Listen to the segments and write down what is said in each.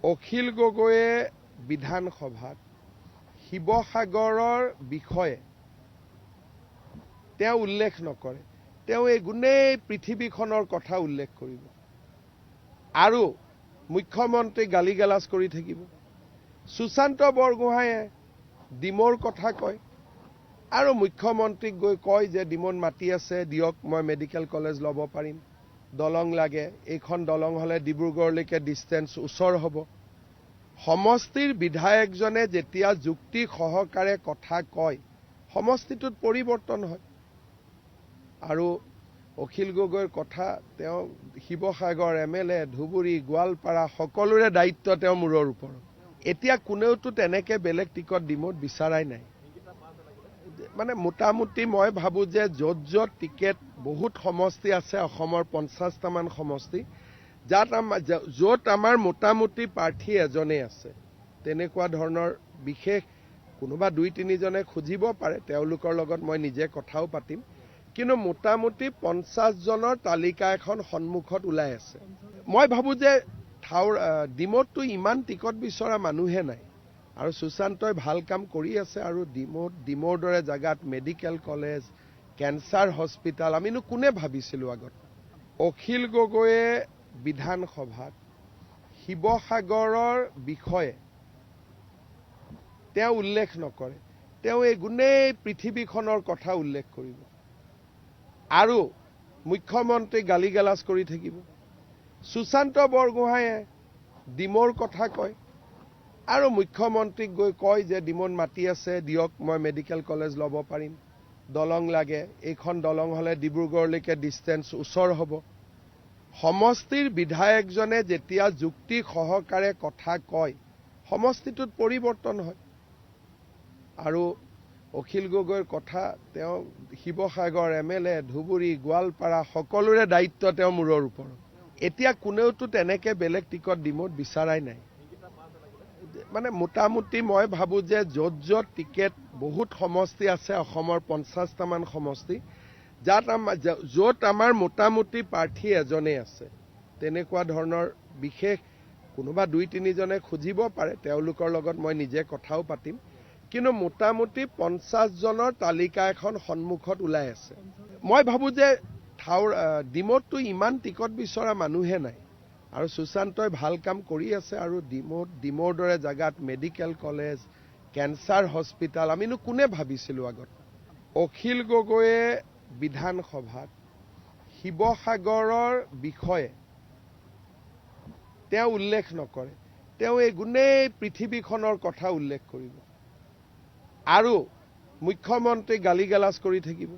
অখিল গগৈয়ে বিধানসভাত শিৱসাগৰৰ বিষয়ে তেওঁ উল্লেখ নকৰে। তেওঁ এই গোটেই পৃথিৱীখনৰ কথা উল্লেখ কৰিব আৰু মুখ্যমন্ত্ৰী গালিগালাজ কৰি থাকিব। সুশান্ত বৰগোহাঁয়ে ডিমৰ কথা কয় আৰু মুখ্যমন্ত্ৰীক গৈ কয় যে ডিমত মাটি আছে, দিয়ক মই মেডিকেল কলেজ ল'ব পাৰিম, দলং লাগে, এইখন দলং হ'লে ডিব্ৰুগড়লৈকে ডিষ্টেঞ্চ ওচৰ হ'ব। সমষ্টিৰ বিধায়কজনে যেতিয়া যুক্তি সহকাৰে কথা কয়, সমষ্টিটোত পৰিৱৰ্তন হয়। আৰু অখিল গগৈৰ কথা, তেওঁ শিৱসাগৰ MLA, ধুবুৰী, গোৱালপাৰা সকলোৰে দায়িত্ব তেওঁ মূৰৰ ওপৰত। এতিয়া কোনেওতো তেনেকে বেলেগ টিকট ডিমত বিচৰাই নাই। মানে মোটামুটি মই ভাবোঁ যে য'ত টিকেট বহুত সমষ্টি আছে, অসমৰ 50টামান সমষ্টি, য'ত আমাৰ মোটামুটি প্ৰাৰ্থী এজনেই আছে, তেনেকুৱা ধৰণৰ বিশেষ কোনোবা 2-3জনে খুজিব পাৰে, তেওঁলোকৰ লগত মই নিজে কথাও পাতিম, কিন্তু মোটামুটি 50জনৰ তালিকা এখন সন্মুখত ওলাই আছে। মই ভাবোঁ যে ডিমতটো ইমান টিকট বিচৰা মানুহে নাই আৰু সুশান্তই ভাল কাম কৰি আছে। আৰু ডিমৰ দৰে জেগাত মেডিকেল কলেজ, কেঞ্চাৰ হস্পিটেল আমিনো কোনে ভাবিছিলোঁ আগত। অখিল গগৈয়ে বিধানসভাত শিৱসাগৰৰ বিষয়ে তেওঁ উল্লেখ নকৰে। তেওঁ এই গোটেই পৃথিৱীখনৰ কথা উল্লেখ কৰিব আৰু মুখ্যমন্ত্ৰী গালিগালাজ কৰি থাকিব। সুশান্ত বৰগোহাঁয়ে ডিমৰ কথা কয় আৰু মুখ্যমন্ত্ৰীক গৈ কয় যে ডিমত মাটি আছে, দিয়ক মই মেডিকেল কলেজ ল'ব পাৰিম, দলং লাগে, এইখন দলং হ'লে ডিব্ৰুগড়লৈকে ডিষ্টেঞ্চ ওচৰ হ'ব। সমষ্টিৰ বিধায়কজনে যেতিয়া যুক্তি সহকাৰে কথা কয়, সমষ্টিটোত পৰিৱৰ্তন হয়। আৰু অখিল গগৈৰ কথা, তেওঁ শিৱসাগৰ MLA, ধুবুৰী, গোৱালপাৰা সকলোৰে দায়িত্ব তেওঁ মূৰৰ ওপৰত। এতিয়া কোনেওতো তেনেকে বেলেগ টিকট ডিমত বিচৰাই নাই। মানে মোটামুটি মই ভাবোঁ যে য'ত টিকেট বহুত সমষ্টি আছে, অসমৰ 50টামান সমষ্টি, য'ত আমাৰ মোটামুটি প্ৰাৰ্থী এজনেই আছে, তেনেকুৱা ধৰণৰ বিশেষ কোনোবা 2-3জনে খুজিব পাৰে, তেওঁলোকৰ লগত মই নিজে কথাও পাতিম, কিন্তু মোটামুটি 50জনৰ তালিকা এখন সন্মুখত ওলাই আছে। মই ভাবোঁ যে ডিমতটো ইমান টিকট বিচৰা মানুহে নাই আৰু সুশান্তই ভাল কাম কৰি আছে। আৰু ডিমৰ দৰে জেগাত মেডিকেল কলেজ, কেঞ্চাৰ হস্পিটেল আমিনো কোনে ভাবিছিলোঁ আগত। অখিল গগৈয়ে বিধানসভাত শিৱসাগৰৰ বিষয়ে তেওঁ উল্লেখ নকৰে। তেওঁ এই গোটেই পৃথিৱীখনৰ কথা উল্লেখ কৰিব আৰু মুখ্যমন্ত্ৰী গালিগালাজ কৰি থাকিব।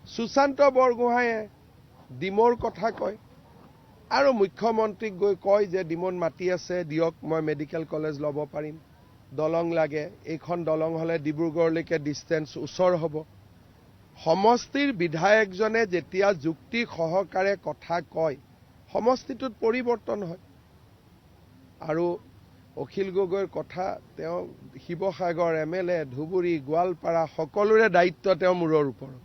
সুশান্ত বৰগোহাঁয়ে ডিমৰ কথা কয় আৰু মুখ্যমন্ত্ৰীক গৈ কয় যে ডিমত মাটি আছে, দিয়ক মই মেডিকেল কলেজ ল'ব পাৰিম, দলং লাগে, এইখন দলং হ'লে ডিব্ৰুগড়লৈকে ডিষ্টেঞ্চ ওচৰ হ'ব। সমষ্টিৰ বিধায়কজনে যেতিয়া যুক্তি সহকাৰে কথা কয়, সমষ্টিটোত পৰিৱৰ্তন হয়। আৰু অখিল গগৈৰ কথা, তেওঁ শিৱসাগৰ MLA, ধুবুৰী, গোৱালপাৰা সকলোৰে দায়িত্ব তেওঁ মূৰৰ ওপৰত।